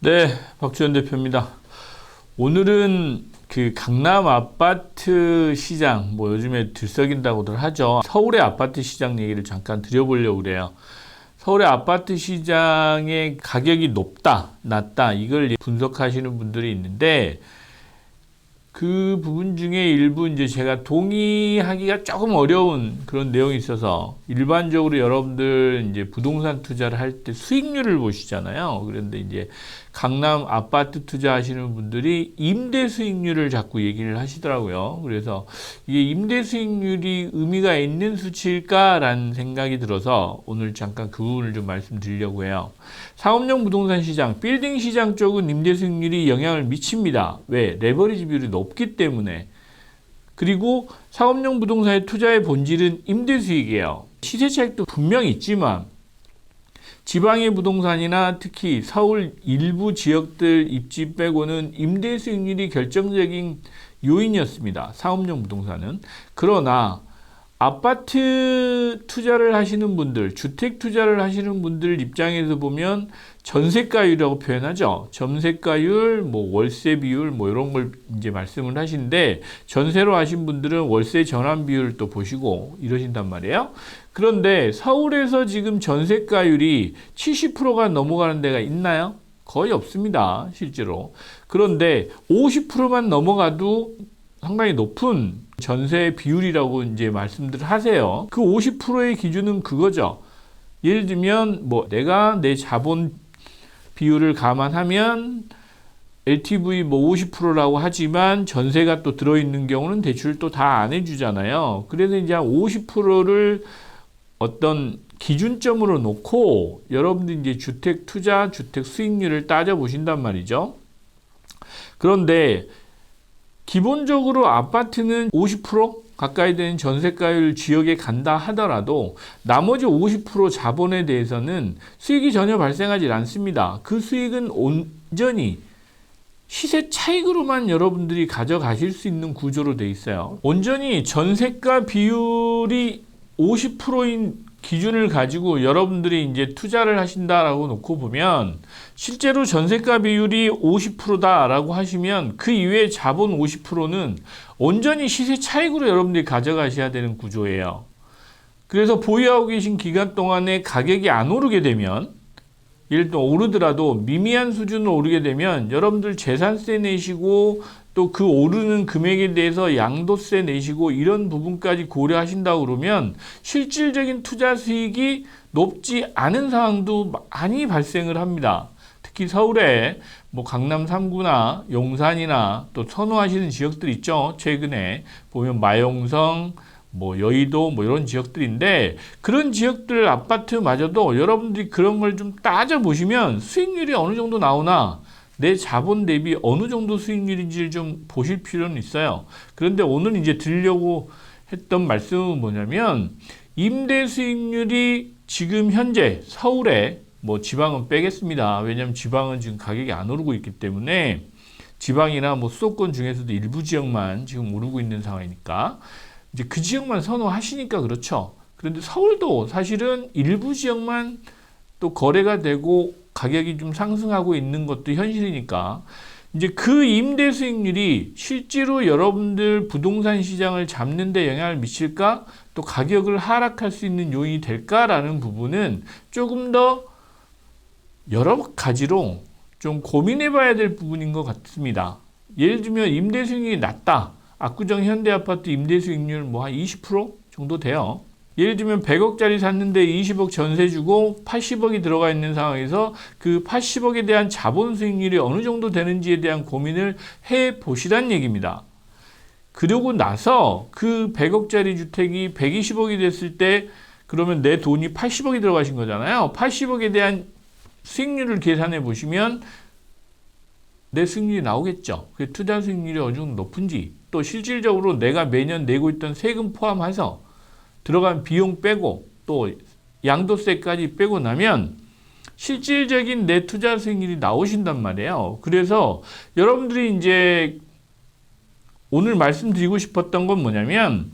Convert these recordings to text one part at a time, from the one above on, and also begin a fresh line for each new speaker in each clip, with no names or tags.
네, 박주현 대표입니다. 오늘은 그 강남 아파트 시장, 뭐 요즘에 들썩인다고들 하죠. 서울의 아파트 시장 얘기를 잠깐 드려보려고 그래요. 서울의 아파트 시장의 가격이 높다, 낮다, 이걸 분석하시는 분들이 있는데, 그 부분 중에 일부 이제 제가 동의하기가 조금 어려운 그런 내용이 있어서, 일반적으로 여러분들 이제 부동산 투자를 할 때 수익률을 보시잖아요. 그런데 이제 강남 아파트 투자하시는 분들이 임대 수익률을 자꾸 얘기를 하시더라고요. 그래서 이게 임대 수익률이 의미가 있는 수치일까라는 생각이 들어서 오늘 잠깐 그 부분을 좀 말씀드리려고 해요. 상업용 부동산 시장, 빌딩 시장 쪽은 임대 수익률이 영향을 미칩니다. 왜? 레버리지 비율이 높기 때문에. 그리고 상업용 부동산의 투자의 본질은 임대 수익이에요. 시세 차익도 분명히 있지만 지방의 부동산이나 특히 서울 일부 지역들 입지 빼고는 임대 수익률이 결정적인 요인이었습니다. 상업용 부동산은. 그러나 아파트 투자를 하시는 분들, 주택 투자를 하시는 분들 입장에서 보면 전세가율이라고 표현하죠. 전세가율, 뭐 월세 비율, 뭐 이런 걸 이제 말씀을 하시는데, 전세로 하신 분들은 월세 전환 비율을 또 보시고 이러신단 말이에요. 그런데 서울에서 지금 전세가율이 70%가 넘어가는 데가 있나요? 거의 없습니다, 실제로. 그런데 50%만 넘어가도 상당히 높은 전세 비율이라고 이제 말씀들 하세요. 그 50%의 기준은 그거죠. 예를 들면 뭐 내가 내 자본 비율을 감안하면 LTV 뭐 50%라고 하지만 전세가 또 들어있는 경우는 대출 또 다 안 해주잖아요. 그래서 이제 50%를 어떤 기준점으로 놓고 여러분들이 이제 주택 투자, 주택 수익률을 따져 보신단 말이죠. 그런데 기본적으로 아파트는 50% 가까이 되는 전세가율 지역에 간다 하더라도 나머지 50% 자본에 대해서는 수익이 전혀 발생하지 않습니다. 그 수익은 온전히 시세 차익으로만 여러분들이 가져가실 수 있는 구조로 돼 있어요. 온전히 전세가 비율이 50%인 기준을 가지고 여러분들이 이제 투자를 하신다라고 놓고 보면 실제로 전세가 비율이 50%다라고 하시면 그 이외에 자본 50%는 온전히 시세 차익으로 여러분들이 가져가셔야 되는 구조예요. 그래서 보유하고 계신 기간 동안에 가격이 안 오르게 되면, 예를 들어 오르더라도 미미한 수준으로 오르게 되면 여러분들 재산세 내시고 또 그 오르는 금액에 대해서 양도세 내시고 이런 부분까지 고려하신다고 그러면 실질적인 투자 수익이 높지 않은 상황도 많이 발생을 합니다. 특히 서울에 뭐 강남 3구나 용산이나 또 선호하시는 지역들 있죠. 최근에 보면 마용성, 뭐 여의도 뭐 이런 지역들인데, 그런 지역들 아파트마저도 여러분들이 그런 걸 좀 따져 보시면 수익률이 어느 정도 나오나 내 자본 대비 어느 정도 수익률인지를 좀 보실 필요는 있어요. 그런데 오늘 이제 드리려고 했던 말씀은 뭐냐면, 임대 수익률이 지금 현재 서울에, 뭐 지방은 빼겠습니다. 왜냐하면 지방은 지금 가격이 안 오르고 있기 때문에, 지방이나 뭐 수도권 중에서도 일부 지역만 지금 오르고 있는 상황이니까 이제 그 지역만 선호하시니까 그렇죠. 그런데 서울도 사실은 일부 지역만 또 거래가 되고 가격이 좀 상승하고 있는 것도 현실이니까, 이제 그 임대 수익률이 실제로 여러분들 부동산 시장을 잡는 데 영향을 미칠까? 또 가격을 하락할 수 있는 요인이 될까라는 부분은 조금 더 여러 가지로 좀 고민해 봐야 될 부분인 것 같습니다. 예를 들면 임대 수익률이 낮다. 압구정 현대아파트 임대 수익률 뭐 한 20% 정도 돼요. 예를 들면 100억짜리 샀는데 20억 전세 주고 80억이 들어가 있는 상황에서 그 80억에 대한 자본 수익률이 어느 정도 되는지에 대한 고민을 해 보시란 얘기입니다. 그러고 나서 그 100억짜리 주택이 120억이 됐을 때 그러면 내 돈이 80억이 들어가신 거잖아요. 80억에 대한 수익률을 계산해 보시면 내 수익률이 나오겠죠. 그 투자 수익률이 어느 정도 높은지, 또 실질적으로 내가 매년 내고 있던 세금 포함해서 들어간 비용 빼고 또 양도세까지 빼고 나면 실질적인 내 투자 수익률이 나오신단 말이에요. 그래서 여러분들이 이제 오늘 말씀드리고 싶었던 건 뭐냐면,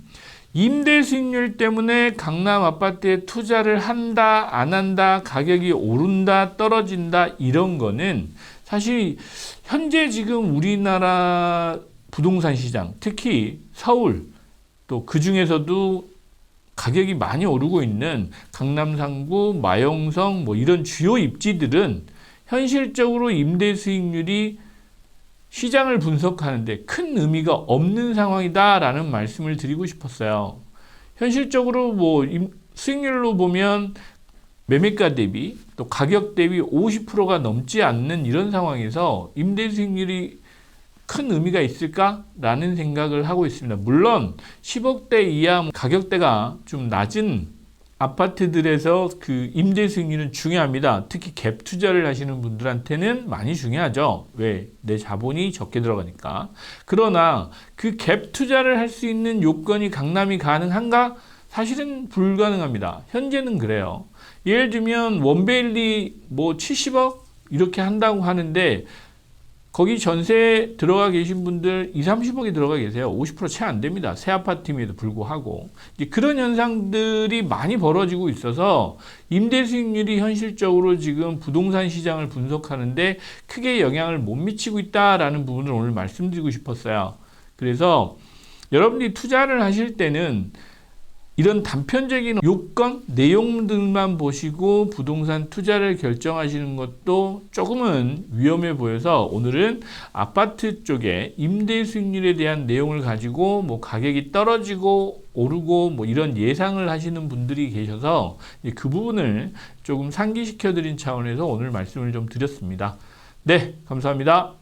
임대 수익률 때문에 강남 아파트에 투자를 한다, 안 한다, 가격이 오른다, 떨어진다, 이런 거는 사실 현재 지금 우리나라 부동산 시장, 특히 서울, 또 그 중에서도 가격이 많이 오르고 있는 강남 상구, 마용성 뭐 이런 주요 입지들은 현실적으로 임대 수익률이 시장을 분석하는데 큰 의미가 없는 상황이다라는 말씀을 드리고 싶었어요. 현실적으로 뭐 수익률로 보면 매매가 대비 또 가격 대비 50%가 넘지 않는 이런 상황에서 임대 수익률이 큰 의미가 있을까라는 생각을 하고 있습니다. 물론 10억대 이하 가격대가 좀 낮은 아파트들에서 그 임대 수익률은 중요합니다. 특히 갭 투자를 하시는 분들한테는 많이 중요하죠. 왜? 내 자본이 적게 들어가니까. 그러나 그 갭 투자를 할 수 있는 요건이 강남이 가능한가? 사실은 불가능합니다. 현재는 그래요. 예를 들면 원베일리 뭐 70억 이렇게 한다고 하는데 거기 전세 들어가 계신 분들 20, 30억이 들어가 계세요. 50% 채 안 됩니다. 새 아파트임에도 불구하고. 이제 그런 현상들이 많이 벌어지고 있어서 임대 수익률이 현실적으로 지금 부동산 시장을 분석하는데 크게 영향을 못 미치고 있다라는 부분을 오늘 말씀드리고 싶었어요. 그래서 여러분들이 투자를 하실 때는 이런 단편적인 요건, 내용들만 보시고 부동산 투자를 결정하시는 것도 조금은 위험해 보여서 오늘은 아파트 쪽에 임대 수익률에 대한 내용을 가지고 뭐 가격이 떨어지고 오르고 뭐 이런 예상을 하시는 분들이 계셔서 그 부분을 조금 상기시켜 드린 차원에서 오늘 말씀을 좀 드렸습니다. 네, 감사합니다.